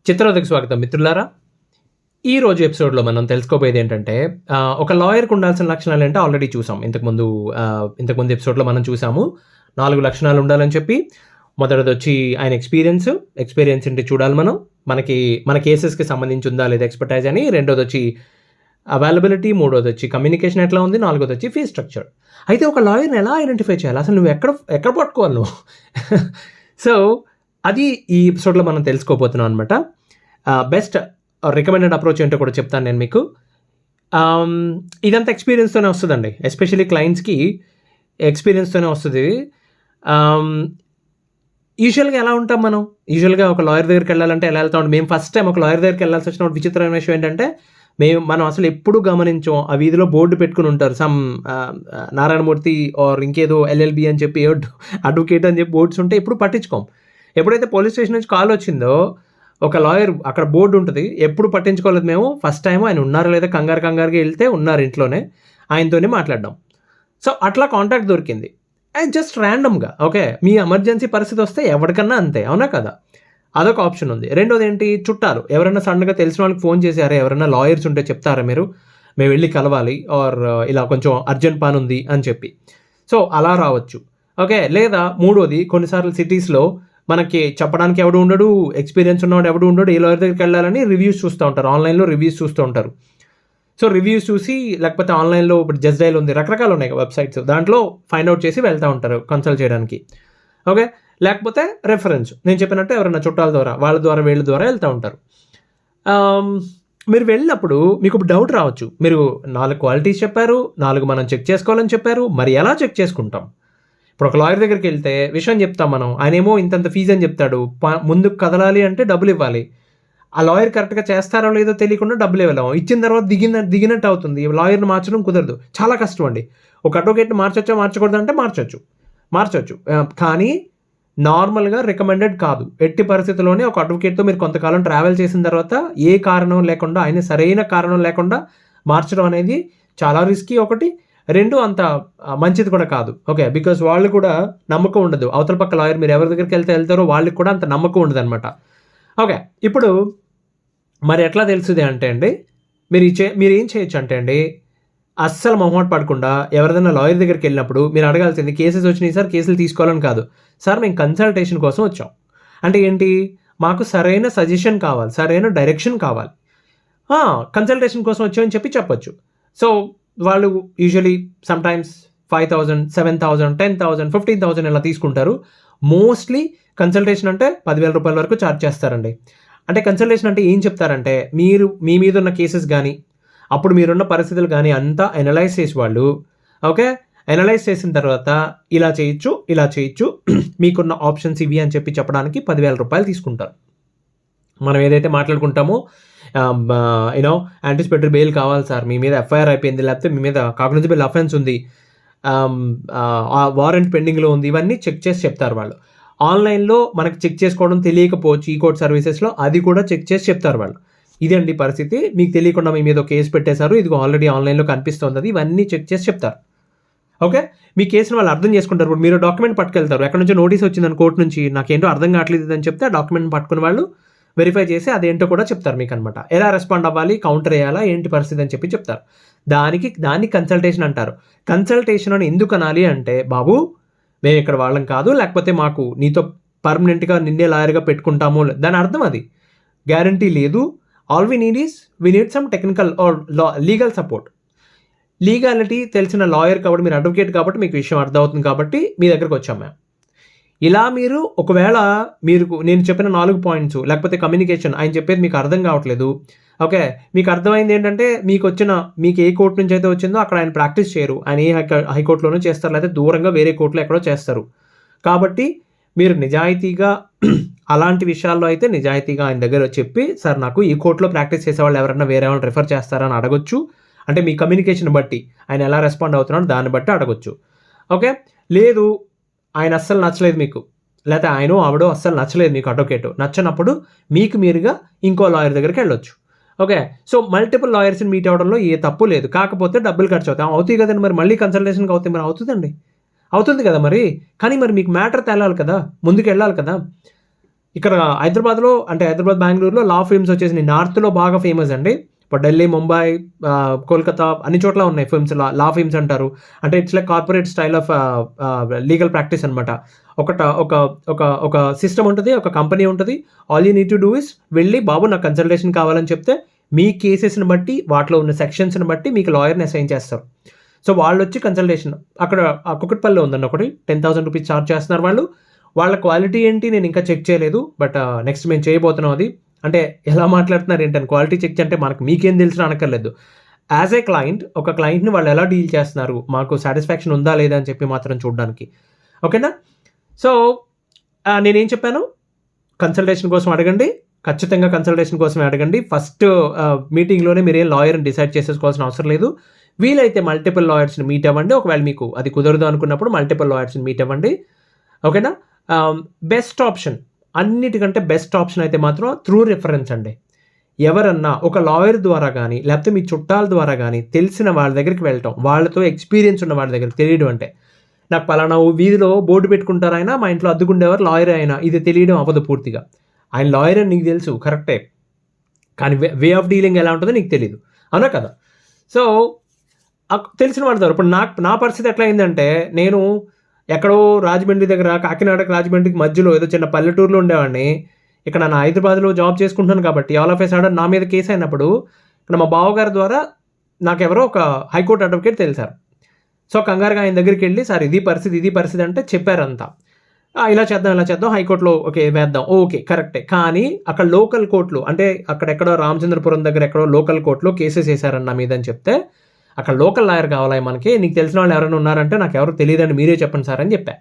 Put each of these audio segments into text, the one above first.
చిత్రవతకు స్వాగతం మిత్రులారా. ఈ రోజు ఎపిసోడ్లో మనం తెలుసుకోబోయేది ఏంటంటే ఒక లాయర్కి ఉండాల్సిన లక్షణాలు ఏంటో ఆల్రెడీ చూసాం. ఇంతకుముందు ఎపిసోడ్లో మనం చూసాము 4 లక్షణాలు ఉండాలని చెప్పి. మొదటిది వచ్చి ఆయన ఎక్స్పీరియన్స్ ఏంటి చూడాలి మనం, మన కేసెస్కి సంబంధించి ఉందా లేదా ఎక్స్పర్టైజ్ అని. రెండోది వచ్చి అవైలబిలిటీ, మూడోది వచ్చి కమ్యూనికేషన్ ఎట్లా ఉంది, నాలుగోది వచ్చి ఫీ స్ట్రక్చర్. అయితే ఒక లాయర్ని ఎలా ఐడెంటిఫై చేయాలి, అసలు నువ్వు ఎక్కడ పట్టుకోవాలి నువ్వు సో అది ఈ ఎపిసోడ్లో మనం తెలుసుకోబోతున్నాం అనమాట. బెస్ట్ రికమెండెడ్ అప్రోచ్ ఏంటో కూడా చెప్తాను నేను మీకు. ఇదంతా ఎక్స్పీరియన్స్తోనే వస్తుందండి. ఎస్పెషల్లీ క్లయింట్స్కి ఎక్స్పీరియన్స్తోనే వస్తుంది. యూజువల్గా ఎలా ఉంటాం మనం, యూజువల్గా ఒక లాయర్ దగ్గరికి వెళ్ళాలంటే ఎలా వెళ్తాం. మేము ఫస్ట్ టైం ఒక లాయర్ దగ్గరికి వెళ్ళాల్సి వచ్చిన విచిత్రమైన విషయం ఏంటంటే, మనం అసలు ఎప్పుడూ గమనించాం. ఆ వీధిలో బోర్డు పెట్టుకుని ఉంటారు, సమ్ నారాయణమూర్తి ఆర్ ఇంకేదో ఎల్ఎల్బి అని చెప్పి, అడ్వకేట్ అని చెప్పి బోర్డ్స్ ఉంటే ఎప్పుడు పట్టించుకోం. ఎప్పుడైతే పోలీస్ స్టేషన్ నుంచి కాల్ వచ్చిందో, ఒక లాయర్ అక్కడ బోర్డు ఉంటుంది, ఎప్పుడు పట్టించుకోలేదు మేము. ఫస్ట్ టైం ఆయన ఉన్నారా లేదా కంగారుగా వెళ్తే ఉన్నారు ఇంట్లోనే, ఆయనతోనే మాట్లాడడం. సో అట్లా కాంటాక్ట్ దొరికింది. అండ్ జస్ట్ ర్యాండమ్గా ఓకే, మీ ఎమర్జెన్సీ పరిస్థితి వస్తే ఎవరికన్నా అంతే, అవునా కదా, అదొక ఆప్షన్ ఉంది. రెండోది ఏంటి, చుట్టాలు ఎవరైనా సడన్గా తెలిసిన వాళ్ళకి ఫోన్ చేశారా, ఎవరైనా లాయర్స్ ఉంటే చెప్తారా మీరు, మేము వెళ్ళి కలవాలి ఆర్ ఇలా కొంచెం అర్జెంట్ పని ఉంది అని చెప్పి. సో అలా రావచ్చు. ఓకే, లేదా మూడోది, కొన్నిసార్లు సిటీస్లో మనకి చెప్పడానికి ఎవడు ఉండడు, ఎక్స్పీరియన్స్ ఉన్నవాడు ఎవడు ఉండడు, ఏ లాయర్ దగ్గరికి వెళ్ళాలని రివ్యూస్ చూస్తూ ఉంటారు, ఆన్లైన్లో రివ్యూస్ చూస్తూ ఉంటారు. సో రివ్యూస్ చూసి, లేకపోతే ఆన్లైన్లో ఇప్పుడు జస్ట్ డయల్ ఉంది, రకరకాలు ఉన్నాయి వెబ్సైట్స్, దాంట్లో ఫైండ్ అవుట్ చేసి వెళ్తూ ఉంటారు కన్సల్ట్ చేయడానికి. ఓకే, లేకపోతే రెఫరెన్స్, నేను చెప్పినట్టు ఎవరైనా చుట్టాల ద్వారా, వీళ్ళ ద్వారా వెళ్తూ ఉంటారు. మీరు వెళ్ళినప్పుడు మీకు డౌట్ రావచ్చు, మీరు 4 క్వాలిటీస్ చెప్పారు, 4 మనం చెక్ చేసుకోవాలని చెప్పారు, మరి ఎలా చెక్ చేసుకుంటాం. ఇప్పుడు ఒక లాయర్ దగ్గరికి వెళ్తే విషయం చెప్తాం మనం, ఆయనేమో ఇంతంత ఫీజు అని చెప్తాడు. ముందుకు కదలాలి అంటే డబ్బులు ఇవ్వాలి. ఆ లాయర్ కరెక్ట్గా చేస్తారో లేదో తెలియకుండా డబ్బులు ఇవ్వలేము. ఇచ్చిన తర్వాత దిగినట్టు అవుతుంది. లాయర్ని మార్చడం కుదరదు, చాలా కష్టం అండి. ఒక అడ్వకేట్ని మార్చకూడదు అంటే మార్చొచ్చు, కానీ నార్మల్గా రికమెండెడ్ కాదు. ఎట్టి పరిస్థితుల్లోనే ఒక అడ్వకేట్తో మీరు కొంతకాలం ట్రావెల్ చేసిన తర్వాత ఏ కారణం లేకుండా, ఆయన సరైన కారణం లేకుండా మార్చడం అనేది చాలా రిస్కీ. ఒకటి, రెండు, అంత మంచిది కూడా కాదు. ఓకే, బికాజ్ వాళ్ళు కూడా నమ్మకం ఉండదు. అవతల పక్క లాయర్ మీరు ఎవరి దగ్గరికి వెళ్తారో వాళ్ళకి కూడా అంత నమ్మకం ఉండదు అనమాట. ఓకే, ఇప్పుడు మరి ఎట్లా తెలుస్తుంది అంటే అండి, మీరు ఏం చేయొచ్చు అంటే అండి, అస్సలు మొహమాట పడకుండా ఎవరిదైనా లాయర్ దగ్గరికి వెళ్ళినప్పుడు మీరు అడగాల్సింది, కేసెస్ వచ్చినాయి సార్, కేసులు తీసుకోవాలని కాదు సార్, మేము కన్సల్టేషన్ కోసం వచ్చాం. అంటే ఏంటి, మాకు సరైన సజెషన్ కావాలి, సరైన డైరెక్షన్ కావాలి, కన్సల్టేషన్ కోసం వచ్చామని చెప్పొచ్చు. సో వాళ్ళు యూజువలీ సమ్టైమ్స్ 5,000, 7,000, 10,000, 15,000 ఇలా తీసుకుంటారు. మోస్ట్లీ కన్సల్టేషన్ అంటే 10,000 రూపాయల వరకు ఛార్జ్ చేస్తారండి. అంటే కన్సల్టేషన్ అంటే ఏం చెప్తారంటే, మీ మీద ఉన్న కేసెస్ కానీ, అప్పుడు మీరున్న పరిస్థితులు కానీ అంతా అనలైజ్ చేసి వాళ్ళు, ఓకే, అనలైజ్ చేసిన తర్వాత ఇలా చేయొచ్చు మీకున్న ఆప్షన్స్ ఇవి అని చెప్పడానికి 10,000 రూపాయలు తీసుకుంటారు. మనం ఏదైతే మాట్లాడుకుంటామో, యాంటిసిపేటరీ బెయిల్ కావాలి సార్, మీ మీద ఎఫ్ఐఆర్ అయిపోయింది, లేకపోతే మీ మీద కాగ్నిజబుల్ అఫెన్స్ ఉంది, వారెంట్ పెండింగ్లో ఉంది, ఇవన్నీ చెక్ చేసి చెప్తారు వాళ్ళు. ఆన్లైన్లో మనకి చెక్ చేసుకోవడం తెలియకపోవచ్చు, ఈ కోర్ట్ సర్వీసెస్లో అది కూడా చెక్ చేసి చెప్తారు వాళ్ళు. ఇదండి పరిస్థితి, మీకు తెలియకుండా మీ మీద కేసు పెట్టేశారు, ఇది ఆల్రెడీ ఆన్లైన్లో కనిపిస్తుంది, అది ఇవన్నీ చెక్ చేసి చెప్తారు. ఓకే, మీ కేసును వాళ్ళు అర్థం చేసుకుంటారు. ఇప్పుడు మీరు డాక్యుమెంట్ పట్టుకెళ్తారు, ఎక్కడి నుంచో నోటీస్ వచ్చిందని కోర్టు నుంచి, నాకేంటో అర్థం కావట్లేదు అని చెప్తే ఆ డాక్యుమెంట్ పట్టుకుని వాళ్ళు వెరిఫై చేసి అదేంటో కూడా చెప్తారు మీకు అనమాట. ఎలా రెస్పాండ్ అవ్వాలి, కౌంటర్ వేయాలా, ఏంటి పరిస్థితి అని చెప్తారు. దాన్ని కన్సల్టేషన్ అంటారు. కన్సల్టేషన్ అని ఎందుకు అనాలి అంటే, బాబు మేము ఇక్కడ వాళ్ళం కాదు, లేకపోతే మాకు నీతో పర్మనెంట్గా నిన్నే లాయర్గా పెట్టుకుంటాము, దాని అర్థం అది. గ్యారంటీ లేదు. All we need some technical are legal support. Legality తెలిసిన లాయర్ కాబట్టి, మీరు అడ్వకేట్ కాబట్టి మీకు విషయం అర్థమవుతుంది కాబట్టి మీ దగ్గరకు వచ్చాం మేము. ఇలా మీరు ఒకవేళ నేను చెప్పిన 4 పాయింట్స్, లేకపోతే కమ్యూనికేషన్, ఆయన చెప్పేది మీకు అర్థం కావట్లేదు, ఓకే, మీకు అర్థమైంది ఏంటంటే, మీకు ఏ కోర్టు నుంచి అయితే వచ్చిందో అక్కడ ఆయన ప్రాక్టీస్ చేయరు, ఆయన ఏ హైకోర్టులోనూ చేస్తారు, లేకపోతే దూరంగా వేరే కోర్టులో ఎక్కడో చేస్తారు. కాబట్టి మీరు నిజాయితీగా అలాంటి విషయాల్లో అయితే నిజాయితీగా ఆయన దగ్గర చెప్పి, సార్ నాకు ఈ కోర్టులో ప్రాక్టీస్ చేసేవాళ్ళు ఎవరైనా వేరే వాళ్ళని రిఫర్ చేస్తారని అడగొచ్చు. అంటే మీ కమ్యూనికేషన్ బట్టి, ఆయన ఎలా రెస్పాండ్ అవుతున్నాడో దాన్ని బట్టి అడగొచ్చు. ఓకే, లేదు ఆయన అస్సలు నచ్చలేదు మీకు, లేకపోతే ఆవిడో అస్సలు నచ్చలేదు మీకు, అడ్వకేట్ నచ్చనప్పుడు మీకు మీరుగా ఇంకో లాయర్ దగ్గరికి వెళ్ళొచ్చు. ఓకే, సో మల్టిపుల్ లాయర్స్ని మీట్ అవ్వడంలో ఏ తప్పు లేదు. కాకపోతే డబ్బులు ఖర్చు అవుతాయి కదండి, మరి మళ్ళీ కన్సల్టేషన్కి అవుతాయి, అవుతుంది కదా మరి. కానీ మరి మీకు మ్యాటర్ తేలాలి కదా, ముందుకు వెళ్ళాలి కదా. ఇక్కడ హైదరాబాద్లో అంటే హైదరాబాద్, బెంగళూరులో లా ఫిల్మ్స్ వచ్చేసి నార్త్లో బాగా ఫేమస్ అండి. ఇప్పుడు ఢిల్లీ, ముంబై, కోల్కతా అన్ని చోట్ల ఉన్నాయి ఫిల్మ్స్. లా ఫిల్మ్స్ అంటారు. అంటే it's like corporate style of legal practice అనమాట. ఒకట ఒక ఒక ఒక సిస్టమ్ ఉంటుంది, ఒక కంపెనీ ఉంటుంది. All you need to do is వెళ్ళి, బాబు నాకు కన్సల్టేషన్ కావాలని చెప్తే మీ కేసెస్ని బట్టి, వాటిలో ఉన్న సెక్షన్స్ని బట్టి మీకు లాయర్ని అసైన్ చేస్తారు. సో వాళ్ళు వచ్చి కన్సల్టేషన్ అక్కడ కుకట్పల్లిలో ఉందండి ఒకటి, 10,000 రూపీస్ ఛార్జ్ చేస్తున్నారు వాళ్ళు. వాళ్ళ క్వాలిటీ ఏంటి నేను ఇంకా చెక్ చేయలేదు, బట్ నెక్స్ట్ మేము చేయబోతున్నాం అది. అంటే ఎలా మాట్లాడుతున్నారు ఏంటని క్వాలిటీ చెక్ అంటే మీకేం తెలిసినా అనక్కర్లేదు. యాజ్ ఏ క్లయింట్, ఒక క్లయింట్ని వాళ్ళు ఎలా డీల్ చేస్తున్నారు, మాకు సాటిస్ఫాక్షన్ ఉందా లేదా అని చెప్పి మాత్రం చూడడానికి. ఓకేనా? సో నేనేం చెప్పాను, కన్సల్టేషన్ కోసం అడగండి, ఖచ్చితంగా కన్సల్టేషన్ కోసమే అడగండి. ఫస్ట్ మీటింగ్లోనే మీరేం లాయర్ని డిసైడ్ చేసేసుకోవాల్సిన అవసరం లేదు. వీలైతే మల్టిపుల్ లాయర్స్ని మీట్ అవ్వండి. ఒకవేళ మీకు అది కుదరదు అనుకున్నప్పుడు మల్టిపుల్ లాయర్స్ని మీట్ అవ్వండి. ఓకేనా? బెస్ట్ ఆప్షన్, అన్నిటికంటే బెస్ట్ ఆప్షన్ అయితే మాత్రం త్రూ రిఫరెన్స్ అండి. ఎవరన్నా ఒక లాయర్ ద్వారా కానీ, లేకపోతే మీ చుట్టాల ద్వారా కానీ తెలిసిన వాళ్ళ దగ్గరికి వెళ్ళటం, వాళ్ళతో ఎక్స్పీరియన్స్ ఉన్న వాళ్ళ దగ్గరికి తెలియడం. అంటే నాకు పలానా వీధిలో బోర్డు పెట్టుకుంటారు ఆయన, మా ఇంట్లో అద్దుకుండేవారు లాయర్ అయినా, ఇది తెలియడం అవ్వదు పూర్తిగా. ఆయన లాయర్ అని నీకు తెలుసు, కరెక్టే, కానీ వే ఆఫ్ డీలింగ్ ఎలా ఉంటుందో నీకు తెలియదు, అవునా కదా? సో తెలిసిన వాళ్ళ ద్వారా ఇప్పుడు నా పరిస్థితి ఎట్లా అయిందంటే, నేను ఎక్కడో రాజమండ్రి దగ్గర, కాకినాడకి రాజమండ్రికి మధ్యలో ఏదో చిన్న పల్లెటూరులో ఉండేవాడిని. ఇక్కడ నేను హైదరాబాద్లో జాబ్ చేసుకుంటున్నాను కాబట్టి ఆల్ ఆఫ్ ఏ సడన్ నా మీద కేసు అయినప్పుడు ఇక్కడ మా బావగారి ద్వారా నాకెవరో ఒక హైకోర్టు అడ్వకేట్ తెలిసారు. సో కంగారుగా ఆయన దగ్గరికి వెళ్ళి, సార్ ఇది పరిస్థితి అంటే చెప్పారంతా. ఇలా చేద్దాం హైకోర్టులో ఓకే వేద్దాం, ఓకే కరెక్టే. కానీ అక్కడ లోకల్ కోర్టులు, అంటే అక్కడెక్కడో రామచంద్రపురం దగ్గర ఎక్కడో లోకల్ కోర్టులో కేసెస్ వేశారన్న మీద అని చెప్తే, అక్కడ లోకల్ లాయర్ కావాలి మనకి, నీకు తెలిసిన వాళ్ళు ఎవరైనా ఉన్నారంటే, నాకు ఎవరు తెలియదండి మీరే చెప్పండి సార్ అని చెప్పా.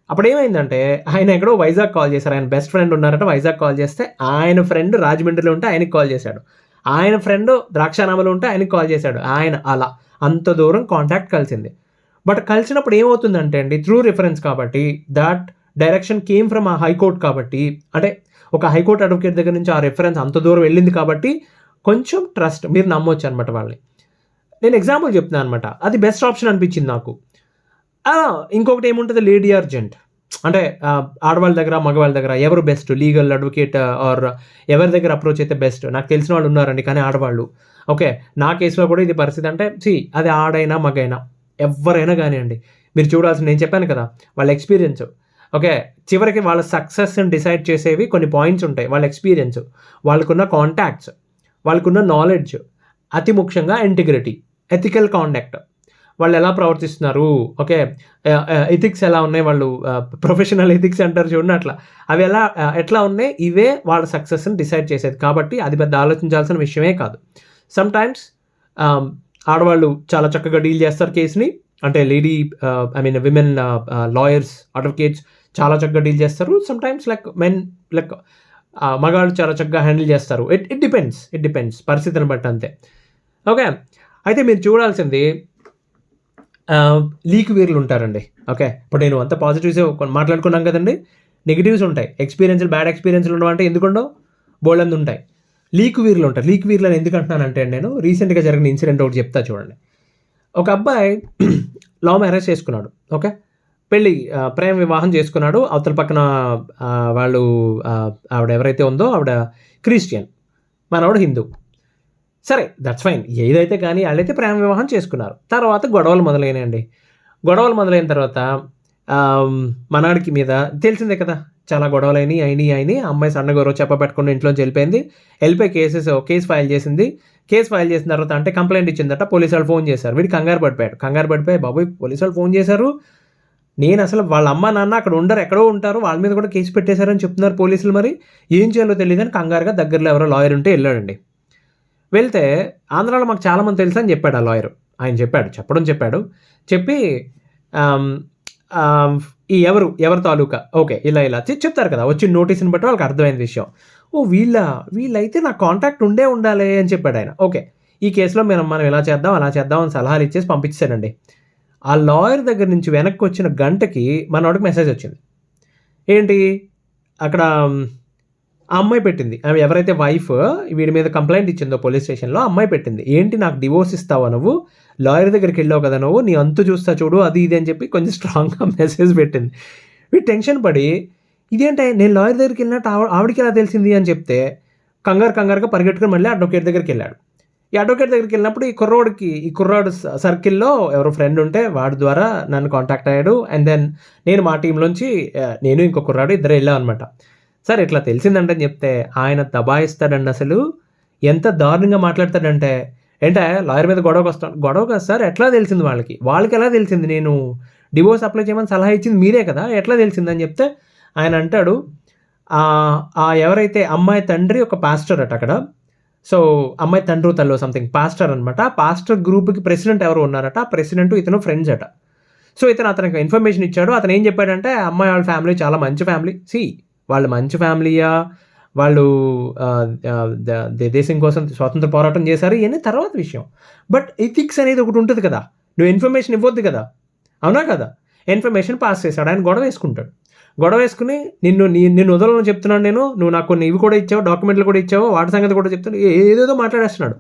అప్పుడు ఏమైందంటే, ఆయన ఎక్కడో వైజాగ్ కాల్ చేశారు. ఆయన బెస్ట్ ఫ్రెండ్ ఉన్నారంటే వైజాగ్ కాల్ చేస్తే, ఆయన ఫ్రెండ్ రాజమండ్రిలో ఉంటే ఆయనకి కాల్ చేశాడు, ఆయన ఫ్రెండ్ ద్రాక్షారామలో ఉంటే ఆయనకి కాల్ చేశాడు. ఆయన అలా అంత దూరం కాంటాక్ట్ కలిసింది. బట్ కలిసినప్పుడు ఏమవుతుందంటే అండి, త్రూ రిఫరెన్స్ కాబట్టి, దట్ డైరెక్షన్ కేమ్ ఫ్రమ్ ఆ హైకోర్ట్ కాబట్టి, అంటే ఒక హైకోర్టు అడ్వకేట్ దగ్గర నుంచి ఆ రిఫరెన్స్ అంత దూరం వెళ్ళింది కాబట్టి కొంచెం ట్రస్ట్, మీరు నమ్మొచ్చు అనమాట వాళ్ళని. నేను ఎగ్జాంపుల్ చెప్తున్నాను అనమాట, అది బెస్ట్ ఆప్షన్ అనిపించింది నాకు. ఇంకొకటి ఏముంటుంది, లేడీ అర్జెంట్, అంటే ఆడవాళ్ళ దగ్గర మగవాళ్ళ దగ్గర ఎవరు బెస్ట్ లీగల్ అడ్వకేట్, ఆర్ ఎవరి దగ్గర అప్రోచ్ అయితే బెస్ట్. నాకు తెలిసిన వాళ్ళు ఉన్నారండి, కానీ ఆడవాళ్ళు. ఓకే, నా కేసులో కూడా ఇది పరిస్థితి. అంటే అది ఆడైనా మగైనా ఎవరైనా కానివ్వండి, మీరు చూడాల్సిన, నేను చెప్పాను కదా వాళ్ళ ఎక్స్పీరియన్స్. ఓకే, చివరికి వాళ్ళ సక్సెస్ని డిసైడ్ చేసేవి కొన్ని పాయింట్స్ ఉంటాయి. వాళ్ళ ఎక్స్పీరియన్స్, వాళ్ళకున్న కాంటాక్ట్స్, వాళ్ళకున్న నాలెడ్జ్, అతి ముఖ్యంగా ఇంటిగ్రిటీ, ఎథికల్ కాండక్ట్, వాళ్ళు ఎలా ప్రవర్తిస్తున్నారు, ఓకే, ఎథిక్స్ ఎలా ఉన్నాయి, వాళ్ళు ప్రొఫెషనల్ ఎథిక్స్ అంటారు చూడండి, అట్లా అవి ఎట్లా ఉన్నాయి, ఇవే వాళ్ళ సక్సెస్ని డిసైడ్ చేసేది. కాబట్టి అది పెద్ద ఆలోచించాల్సిన విషయమే కాదు. సమ్ టైమ్స్ ఆడవాళ్ళు చాలా చక్కగా డీల్ చేస్తారు కేసుని, అంటే విమెన్ లాయర్స్, అడ్వకేట్స్ చాలా చక్కగా డీల్ చేస్తారు. సమ్ టైమ్స్ మెన్ మగాళ్ళు చాలా చక్కగా హ్యాండిల్ చేస్తారు. ఇట్ డిపెండ్స్ పరిస్థితిని బట్టి అంతే. ఓకే, అయితే మీరు చూడాల్సింది లీక్ వీర్లు ఉంటారండి. ఓకే, ఇప్పుడు నేను అంత పాజిటివ్స్ మాట్లాడుకున్నాం కదండి, నెగిటివ్స్ ఉంటాయి, బ్యాడ్ ఎక్స్పీరియన్స్లు ఉండవంటే ఎందుకుండో బోల్డ్ ఉంటాయి. లీక్ వీర్లు ఉంటారు. లీక్ వీర్లను ఎందుకు అంటున్నానంటే, నేను రీసెంట్గా జరిగిన ఇన్సిడెంట్ ఒకటి చెప్తా చూడండి. ఒక అబ్బాయి లవ్ మ్యారేజ్ చేసుకున్నాడు. ఓకే, ప్రేమ వివాహం చేసుకున్నాడు. అవతల పక్కన వాళ్ళు ఆవిడ ఎవరైతే ఉందో ఆవిడ క్రిస్టియన్, మనవాడు హిందూ. సరే, దట్స్ ఫైన్, ఏదైతే కానీ వాళ్ళైతే ప్రేమ వివాహం చేసుకున్నారు. తర్వాత గొడవలు మొదలైనాయండి. గొడవలు మొదలైన తర్వాత మనాడికి మీద తెలిసిందే కదా, చాలా గొడవలు అయినాయి. అమ్మాయి సన్నగొరవ చెప్పబెట్టకుండా ఇంట్లోంచి వెళ్ళిపోయి కేసు ఫైల్ చేసింది. కేసు ఫైల్ చేసిన తర్వాత అంటే కంప్లైంట్ ఇచ్చిందట. పోలీసు వాళ్ళు ఫోన్ చేశారు. వీడు కంగారు పడిపోయి, బాబోయ్ పోలీసు వాళ్ళు ఫోన్ చేశారు, నేను అసలు వాళ్ళ అమ్మ నాన్న అక్కడ ఉండరు, ఎక్కడో ఉంటారు, వాళ్ళ మీద కూడా కేసు పెట్టేశారని చెప్తున్నారు పోలీసులు, మరి ఏం చేయాలో తెలియదని కంగారుగా దగ్గరలో ఎవరో లాయర్ ఉంటే వెళ్ళాడండి. వెళ్తే ఆంధ్రాలో మాకు చాలామంది తెలుసు అని చెప్పాడు ఆ లాయర్. ఆయన చెప్పాడు. చెప్పి ఈ ఎవరు తాలూకా, ఓకే, ఇలా చెప్తారు కదా, వచ్చిన నోటీస్ని బట్టి వాళ్ళకి అర్థమైన విషయం. ఓ వీళ్ళైతే నా కాంటాక్ట్ ఉండాలి అని చెప్పాడు ఆయన. ఓకే, ఈ కేసులో మనం ఇలా చేద్దాం అలా చేద్దాం అని సలహాలు ఇచ్చేసి పంపించానండి. ఆ లాయర్ దగ్గర నుంచి వెనక్కి వచ్చిన గంటకి మనోడికి మెసేజ్ వచ్చింది. ఏంటి, అక్కడ ఆ అమ్మాయి పెట్టింది, ఆమె ఎవరైతే వైఫ్ వీడి మీద కంప్లైంట్ ఇచ్చిందో పోలీస్ స్టేషన్లో, అమ్మాయి పెట్టింది, ఏంటి నాకు డివోర్స్ ఇస్తావా నువ్వు, లాయర్ దగ్గరికి వెళ్ళావు కదా నువ్వు, నీ అంతు చూస్తా చూడు, అది ఇది అని చెప్పి కొంచెం స్ట్రాంగ్గా మెసేజ్ పెట్టింది. వీడు టెన్షన్ పడి ఇదేంటే నేను లాయర్ దగ్గరికి వెళ్ళినట్టు ఆవిడకి ఎలా తెలిసింది అని చెప్తే కంగారుగా పరిగెట్టుకుని మళ్ళీ అడ్వకేట్ దగ్గరికి వెళ్ళాడు. ఈ అడ్వకేట్ దగ్గరికి వెళ్ళినప్పుడు ఈ కుర్రాడు సర్కిల్లో ఎవరో ఫ్రెండ్ ఉంటే వాడి ద్వారా నన్ను కాంటాక్ట్ అయ్యాడు. అండ్ దెన్ నేను మా టీంలోంచి నేను ఇంకో కుర్రాడు ఇద్దరు వెళ్ళాం అనమాట. సార్ ఇట్లా తెలిసిందండి అని చెప్తే ఆయన దబాయిస్తాడండి. అసలు ఎంత దారుణంగా మాట్లాడతాడంటే, ఏంటంటే లాయర్ మీద గొడవ కాదు సార్, ఎట్లా తెలిసింది వాళ్ళకి ఎలా తెలిసింది, నేను డివోర్స్ అప్లై చేయమని సలహా ఇచ్చింది మీరే కదా, ఎట్లా తెలిసిందని చెప్తే ఆయన అంటాడు, ఎవరైతే అమ్మాయి తండ్రి ఒక పాస్టర్ అట అక్కడ. సో అమ్మాయి తండ్రి తల్లి సంథింగ్ పాస్టర్ అనమాట. పాస్టర్ గ్రూప్కి ప్రెసిడెంట్ ఎవరు ఉన్నారట, ప్రెసిడెంట్ ఇతను ఫ్రెండ్స్ అట. సో అతనికి ఇన్ఫర్మేషన్ ఇచ్చాడు. అతను ఏం చెప్పాడంటే, అమ్మాయి వాళ్ళ ఫ్యామిలీ చాలా మంచి ఫ్యామిలీ, వాళ్ళు మంచి ఫ్యామిలీయా, వాళ్ళు దేశం కోసం స్వాతంత్ర పోరాటం చేశారు, ఇవన్నీ తర్వాత విషయం. బట్ ఎథిక్స్ అనేది ఒకటి ఉంటుంది కదా, నువ్వు ఇన్ఫర్మేషన్ ఇవ్వద్దు కదా, అవునా కదా. ఇన్ఫర్మేషన్ పాస్ చేశాడు, ఆయన గొడవ వేసుకుని నిన్ను వదలను చెప్తున్నాను నేను, నువ్వు నాకు కొన్ని ఇవి కూడా ఇచ్చావు, డాక్యుమెంట్లు కూడా ఇచ్చావు, వాటి సంగతి కూడా చెప్తున్నాను, ఏదేదో మాట్లాడేస్తున్నాడు.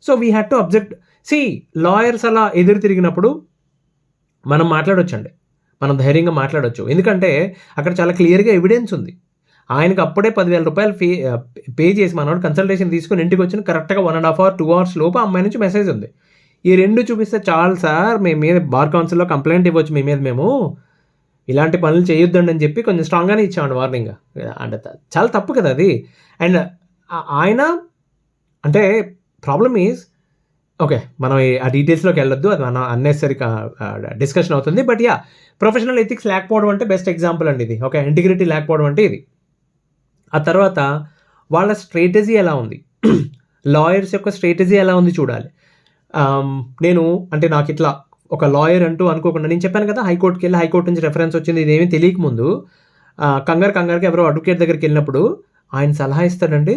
So we had to object. Lawyers అలా ఎదురు తిరిగినప్పుడు మనం మాట్లాడొచ్చండి, మనం ధైర్యంగా మాట్లాడొచ్చు. ఎందుకంటే అక్కడ చాలా క్లియర్గా ఎవిడెన్స్ ఉంది. ఆయనకు అప్పుడే 10,000 రూపాయలు పే చేసి మనోడు కన్సల్టేషన్ తీసుకుని ఇంటికి వచ్చిన కరెక్ట్గా 1.5 hour 2 hours లోపు అమ్మాయి నుంచి మెసేజ్ ఉంది. ఈ రెండు చూపిస్తే చాలు సార్, మేము మీద బార్ కౌన్సిల్లో కంప్లైంట్ ఇవ్వచ్చు, మేము ఇలాంటి పనులు చేయొద్దండి అని చెప్పి కొంచెం స్ట్రాంగ్గానే ఇచ్చామండి వార్నింగ్. అంటే చాలా తప్పు కదా అది. అండ్ ఆయన అంటే ప్రాబ్లమ్ ఈజ్, ఓకే మనం ఆ డీటెయిల్స్లోకి వెళ్ళొద్దు, అది మన అన్నెసరీ డిస్కషన్ అవుతుంది. బట్ ప్రొఫెషనల్ ఎథిక్స్ లేకపోవడం అంటే బెస్ట్ ఎగ్జాంపుల్ అండి ఇది. ఓకే, ఇంటిగ్రిటీ లేకపోవడం అంటే ఇది. ఆ తర్వాత వాళ్ళ స్ట్రాటజీ ఎలా ఉంది, లాయర్స్ యొక్క స్ట్రాటజీ ఎలా ఉంది చూడాలి. నాకు ఇట్లా ఒక లాయర్ అంటూ అనుకోకుండా, నేను చెప్పాను కదా హైకోర్టుకి వెళ్ళి హైకోర్టు నుంచి రెఫరెన్స్ వచ్చింది, ఇదేమీ తెలియకముందు కంగారుకి ఎవరో అడ్వకేట్ దగ్గరికి వెళ్ళినప్పుడు ఆయన సలహా ఇస్తాడండి,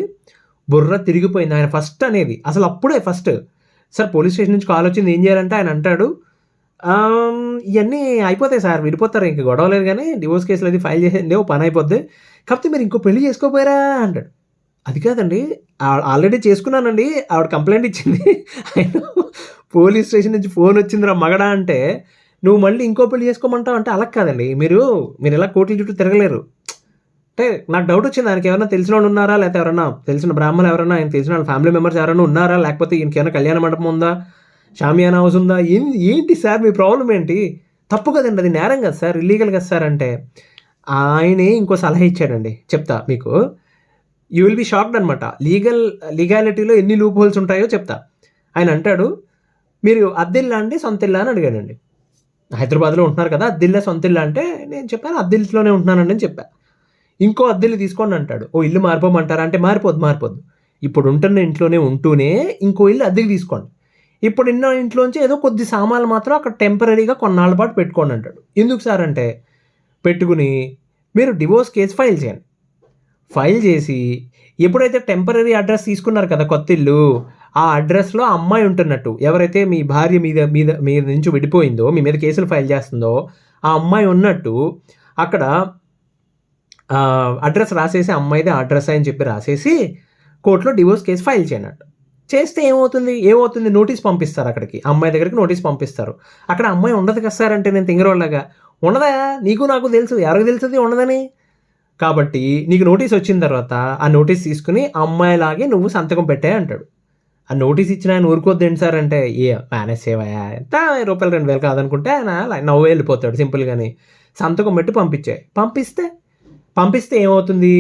బుర్ర తిరిగిపోయింది ఆయన ఫస్ట్ అనేది. అసలు అప్పుడే సార్ పోలీస్ స్టేషన్ నుంచి కాల్ వచ్చింది, ఏం చేయాలంటే ఆయన అంటాడు, ఇవన్నీ అయిపోతాయి సార్, విడిపోతారు, ఇంక గొడవ లేదు, కానీ డివోర్స్ కేసులు అది ఫైల్ చేసేది ఓ పని అయిపోద్ది, కాకపోతే మీరు ఇంకో పెళ్లి చేసుకోపోయారా అంటాడు. అది కాదండి, ఆల్రెడీ చేసుకున్నానండి, ఆవిడ కంప్లైంట్ ఇచ్చింది, పోలీస్ స్టేషన్ నుంచి ఫోన్ వచ్చిందిరా మగడా అంటే నువ్వు మళ్ళీ ఇంకో పెళ్లి చేసుకోమంటావు అంటే అలా కాదండి. మీరు ఇలా కోర్టుల చుట్టూ తిరగలేరు. అంటే నాకు డౌట్ వచ్చింది, ఆయనకి ఎవరైనా తెలిసిన వాళ్ళు ఉన్నారా, లేకపోతే ఎవరైనా తెలిసిన బ్రాహ్మణులు ఎవరైనా, ఆయన తెలిసిన వాళ్ళ ఫ్యామిలీ మెంబర్స్ ఎవరైనా ఉన్నారా, లేకపోతే ఈయనకేమైనా కళ్యాణ మండపం ఉందా, షామియానా హౌస్ ఉందా, ఏంటి సార్ మీ ప్రాబ్లం ఏంటి, తప్పు కదండి, అది నేరం కదా సార్, ఇల్లీగల్ కదా సార్ అంటే ఆయనే ఇంకో సలహా ఇచ్చాడండి, చెప్తా మీకు, యూ విల్ బి షాక్డ్ అనమాట. లీగాలిటీలో ఎన్ని లూప్ హోల్స్ ఉంటాయో చెప్తా. ఆయన అంటాడు, మీరు అద్దెల్లా అండి సొంత ఇల్లా అని అడిగాడండి. హైదరాబాద్లో ఉంటున్నారు కదా, అద్దెల్లా సొంత ఇల్లా అంటే నేను చెప్పాను అద్దెల్లోనే ఉంటున్నానండి అని చెప్పా. ఇంకో అద్దెలు తీసుకోండి అంటాడు. ఓ ఇల్లు మారిపోమంటారా అంటే మారిపోద్దు. ఇప్పుడు ఉంటున్న ఇంట్లోనే ఉంటూనే ఇంకో ఇల్లు అద్దెకి తీసుకోండి. ఇప్పుడు ఉన్న ఇంట్లోంచి ఏదో కొద్ది సామాన్లు మాత్రం అక్కడ టెంపరీగా కొన్నాళ్ళ పాటు పెట్టుకోండి అంటాడు. ఎందుకు సార్ అంటే, పెట్టుకుని మీరు డివోర్స్ కేసు ఫైల్ చేయండి. ఫైల్ చేసి ఎప్పుడైతే టెంపరీ అడ్రస్ తీసుకున్నారు కదా కొత్త ఇల్లు, ఆ అడ్రస్లో అమ్మాయి ఉంటున్నట్టు, ఎవరైతే మీ భార్య మీద నుంచి విడిపోయిందో, మీ మీద కేసులు ఫైల్ చేస్తుందో ఆ అమ్మాయి ఉన్నట్టు అక్కడ అడ్రస్ రాసేసి, అమ్మాయిదే అడ్రస్ అని చెప్పి రాసేసి కోర్టులో డివోర్స్ కేసు ఫైల్ చేయనట్టు చేస్తే ఏమవుతుంది, నోటీస్ పంపిస్తారు అక్కడికి, అమ్మాయి దగ్గరికి నోటీస్ పంపిస్తారు. అక్కడ అమ్మాయి ఉండదు కదా సార్ అంటే, నేను తింగరోళ్ళగా ఉండదా, నీకు నాకు తెలుసు, ఎవరికి తెలుస్తుంది ఉండదని. కాబట్టి నీకు నోటీస్ వచ్చిన తర్వాత ఆ నోటీస్ తీసుకుని అమ్మాయిలాగే నువ్వు సంతకం పెట్టే అంటాడు. ఆ నోటీస్ ఇచ్చిన ఆయన ఊరుకోద్దేంటి సార్ అంటే, మేనేజ్ చేయవా, ఎంత రూపాయలు 2,000 కాదనుకుంటే ఆయన నవ్వు వెళ్ళిపోతాడు సింపుల్గాని. సంతకం పెట్టి పంపిస్తే ఏమవుతుంది,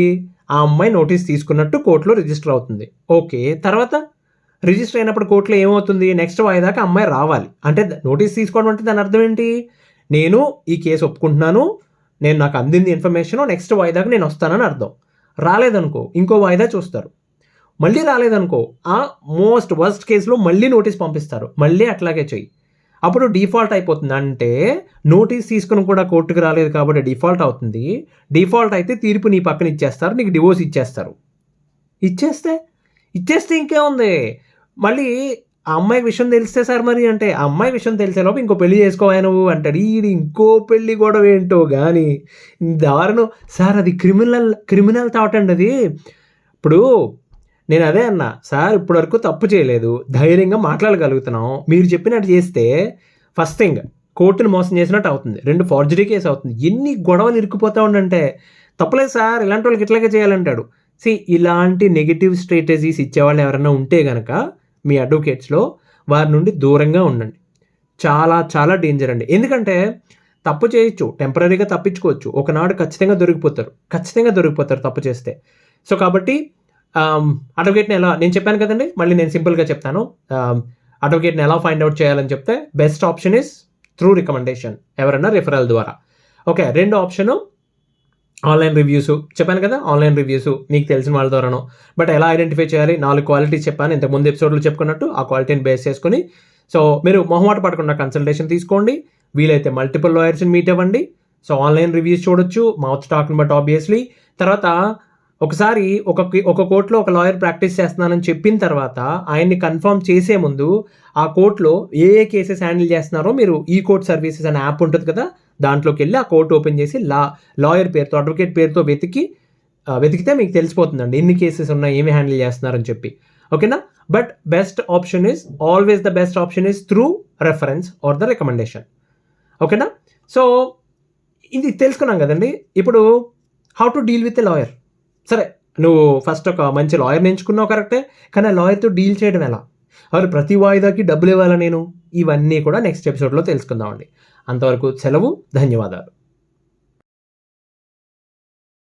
ఆ అమ్మాయి నోటీస్ తీసుకున్నట్టు కోర్టులో రిజిస్టర్ అవుతుంది. ఓకే, తర్వాత రిజిస్టర్ అయినప్పుడు కోర్టులో ఏమవుతుంది, నెక్స్ట్ వాయిదాకా అమ్మాయి రావాలి. అంటే నోటీస్ తీసుకోవడం అంటే దాని అర్థం ఏంటి, నేను ఈ కేసు ఒప్పుకుంటున్నాను, నాకు అందింది ఇన్ఫర్మేషన్, నెక్స్ట్ వాయిదాకు నేను వస్తానని అర్థం. రాలేదనుకో ఇంకో వాయిదా చూస్తారు, మళ్ళీ రాలేదనుకో ఆ మోస్ట్ వర్స్ట్ కేసులో మళ్ళీ నోటీస్ పంపిస్తారు, మళ్ళీ అట్లాగే చెయ్యి. అప్పుడు డిఫాల్ట్ అయిపోతుంది. అంటే నోటీస్ తీసుకుని కూడా కోర్టుకు రాలేదు కాబట్టి డిఫాల్ట్ అవుతుంది. డిఫాల్ట్ అయితే తీర్పు నీ పక్కన ఇచ్చేస్తారు, నీకు డివోర్స్ ఇచ్చేస్తారు. ఇచ్చేస్తే ఇంకేముంది, మళ్ళీ ఆ అమ్మాయి విషయం తెలిస్తే సార్ మరి అంటే, ఆ అమ్మాయి విషయం తెలిసేలోపు ఇంకో పెళ్లి చేసుకోవా నువ్వు అంటాడు. ఇంకో పెళ్లి గొడవ ఏంటో కానీ దారుణం సార్, అది క్రిమినల్ థాట్ అండి అది. ఇప్పుడు నేను అదే అన్నా సార్, ఇప్పటి వరకు తప్పు చేయలేదు, ధైర్యంగా మాట్లాడగలుగుతున్నాం, మీరు చెప్పినట్టు చేస్తే ఫస్ట్ థింగ్ కోర్టును మోసం చేసినట్టు అవుతుంది, 2 ఫార్జరీ కేసు అవుతుంది, ఎన్ని గొడవలు ఇరుక్కుపోతా ఉండంటే తప్పులేదు సార్, ఇలాంటి వాళ్ళకి ఇట్లాగే చేయాలంటాడు. ఇలాంటి నెగెటివ్ స్ట్రాటజీస్ ఇచ్చేవాళ్ళు ఎవరైనా ఉంటే గనక మీ అడ్వకేట్స్‌లో వారి నుండి దూరంగా ఉండండి. చాలా చాలా డేంజర్ అండి. ఎందుకంటే తప్పు చేయొచ్చు, టెంపరరీగా తప్పించుకోవచ్చు. ఒకనాడు ఖచ్చితంగా దొరికిపోతారు తప్పు చేస్తే. కాబట్టి అడ్వకేట్‌ని నేను చెప్పాను కదండీ! మళ్ళీ నేను సింపుల్‌గా చెప్తాను. అడ్వకేట్‌ని ఎలా ఫైండ్ ఔట్ చేయాలని చెప్తే best option is through recommendation, ఎవరైనా రిఫరల్ ద్వారా. ఓకే. రెండో ఆప్షను ఆన్‌లైన్ రివ్యూస్. చెప్పాను కదా! ఆన్‌లైన్ రివ్యూస్ మీకు తెలిసిన వాళ్ళ ద్వారానో. బట్ ఎలా ఐడెంటిఫై చేయాలి? 4 క్వాలిటీస్ చెప్పాను ఇంతకు ముందు ఎపిసోడ్‌లో చెప్పుకున్నట్టు. ఆ క్వాలిటీని బేస్ చేసుకొని మీరు మొహమాట పడకుండా కన్సల్టేషన్ తీసుకోండి. వీలైతే మల్టిపుల్ లాయర్స్‌ని మీట్ అవ్వండి. ఆన్‌లైన్ రివ్యూస్ చూడొచ్చు. మౌత్ టాక్‌ని బట్టి ఆబ్వియస్‌లీ. తర్వాత ఒకసారి ఒక కోర్ట్‌లో ఒక లాయర్ ప్రాక్టీస్ చేస్తున్నానని చెప్పిన తర్వాత ఆయన్ని కన్ఫర్మ్ చేసే ముందు ఆ కోర్ట్‌లో ఏ కేసెస్ హ్యాండిల్ చేస్తున్నారో మీరు ఈ కోర్ట్ సర్వీసెస్ అనే యాప్ ఉంటుంది కదా! దాంట్లోకెళ్ళి ఆ కోర్ట్ ఓపెన్ చేసి లాయర్ పేరుతో, అడ్వకేట్ పేరుతో వెతికితే మీకు తెలిసిపోతుందండి. ఎన్ని కేసెస్ ఉన్నాయి, ఏమి హ్యాండిల్ చేస్తున్నారని చెప్పి. ఓకేనా? But always the best option is through reference or the recommendation. ఓకేనా? ఇది తెలుసుకున్నాం కదండి. ఇప్పుడు how to deal with a lawyer. సరే, నువ్వు ఫస్ట్ ఒక మంచి లాయర్‌ని ఎంచుకున్నావు కరెక్టే. కానీ ఆ లాయర్‌తో డీల్ చేయడం ఎలా? ప్రతి వాయిదాకి డబ్బులు ఇవ్వాలా నేను? ఇవన్నీ కూడా నెక్స్ట్ ఎపిసోడ్‌లో తెలుసుకుందామండి. అంతవరకు సెలవు. ధన్యవాదాలు.